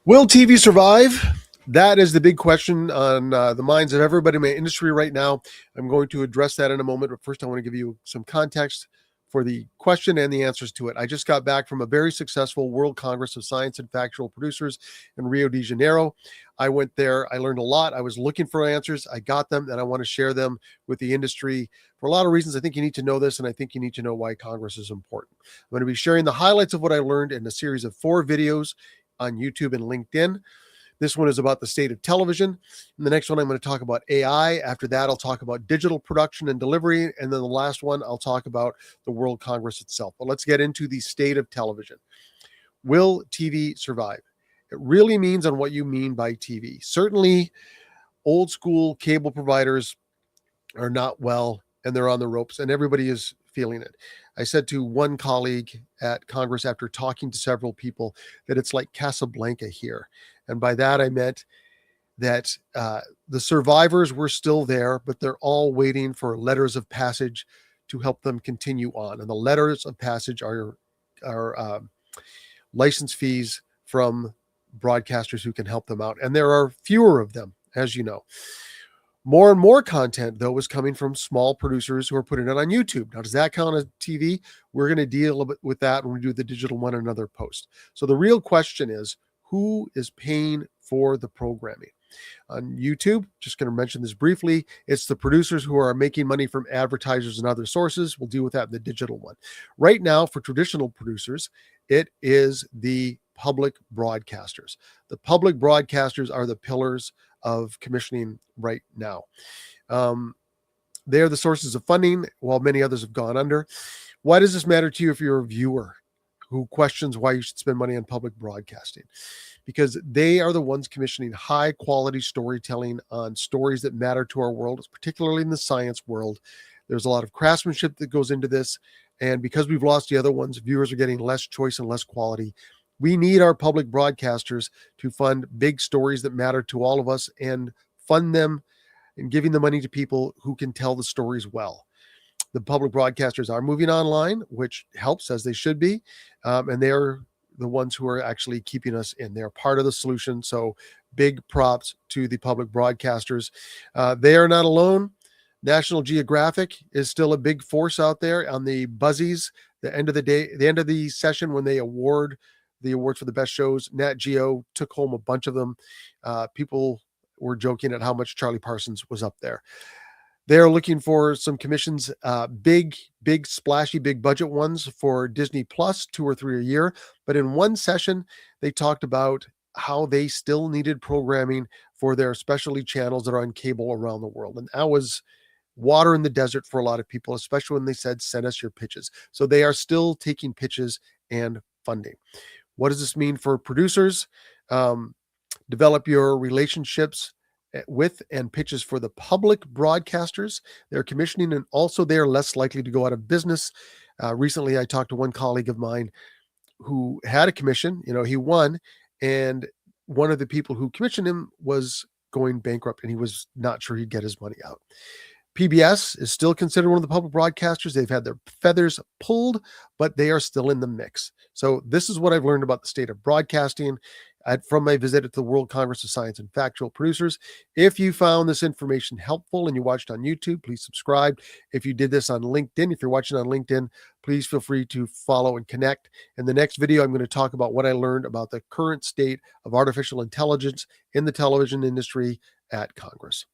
Will TV survive? That is the big question on the minds of everybody in my industry right now. I'm going to address that in a moment, but first I want to give you some context for the question and the answers to it. I just got back from a very successful World Congress of Science and Factual Producers in Rio de Janeiro. I went there, I learned a lot. I was looking for answers, I got them, and I want to share them with the industry for a lot of reasons. I think you need to know this, and I think you need to know why Congress is important. I'm going to be sharing the highlights of what I learned in a series of 4 videos on YouTube and LinkedIn. This one is about the state of television. And the next one, I'm going to talk about AI. After that, I'll talk about digital production and delivery. And then the last one, I'll talk about the World Congress itself. But let's get into the state of television. Will TV survive? It really means on what you mean by TV. Certainly, old school cable providers are not well and they're on the ropes, and everybody is feeling it. I said to one colleague at Congress after talking to several people that it's like Casablanca here. And by that, I meant that the survivors were still there, but they're all waiting for letters of passage to help them continue on. And the letters of passage are license fees from broadcasters who can help them out. And there are fewer of them, as you know. More and more content, though, is coming from small producers who are putting it on YouTube. Now, does that count as TV? We're going to deal with that when we do the digital one in another post. So the real question is, who is paying for the programming? On YouTube, just going to mention this briefly, it's the producers who are making money from advertisers and other sources. We'll deal with that in the digital one. Right now, for traditional producers, it is the public broadcasters. The public broadcasters are the pillars of commissioning right now. They're the sources of funding, while many others have gone under. Why does this matter to you if you're a viewer who questions why you should spend money on public broadcasting? Because they are the ones commissioning high quality storytelling on stories that matter to our world, particularly in the science world. There's a lot of craftsmanship that goes into this. And because we've lost the other ones, viewers are getting less choice and less quality. We need our public broadcasters to fund big stories that matter to all of us and fund them and giving the money to people who can tell the stories well. The public broadcasters are moving online, which helps, as they should be. And they are the ones who are actually keeping us in. They're part of the solution. So big props to the public broadcasters. They are not alone. National Geographic is still a big force out there on the buzzies. The end of the day, the end of the session when they award the awards for the best shows, Nat Geo took home a bunch of them. People were joking at how much Charlie Parsons was up there. They're looking for some commissions, big, splashy, big budget ones for Disney Plus, 2 or 3 a year. But in one session, they talked about how they still needed programming for their specialty channels that are on cable around the world. And that was water in the desert for a lot of people, especially when they said, send us your pitches. So they are still taking pitches and funding. What does this mean for producers? Develop your relationships with and pitches for the public broadcasters. They're commissioning, and also they're less likely to go out of business. Recently, I talked to one colleague of mine who had a commission. He won, and one of the people who commissioned him was going bankrupt, and he was not sure he'd get his money out. PBS is still considered one of the public broadcasters. They've had their feathers pulled, but they are still in the mix. So this is what I've learned about the state of broadcasting from my visit at the World Congress of Science and Factual Producers. If you found this information helpful and you watched on YouTube, please subscribe. If you did this on LinkedIn, if you're watching on LinkedIn, please feel free to follow and connect. In the next video, I'm going to talk about what I learned about the current state of artificial intelligence in the television industry at Congress.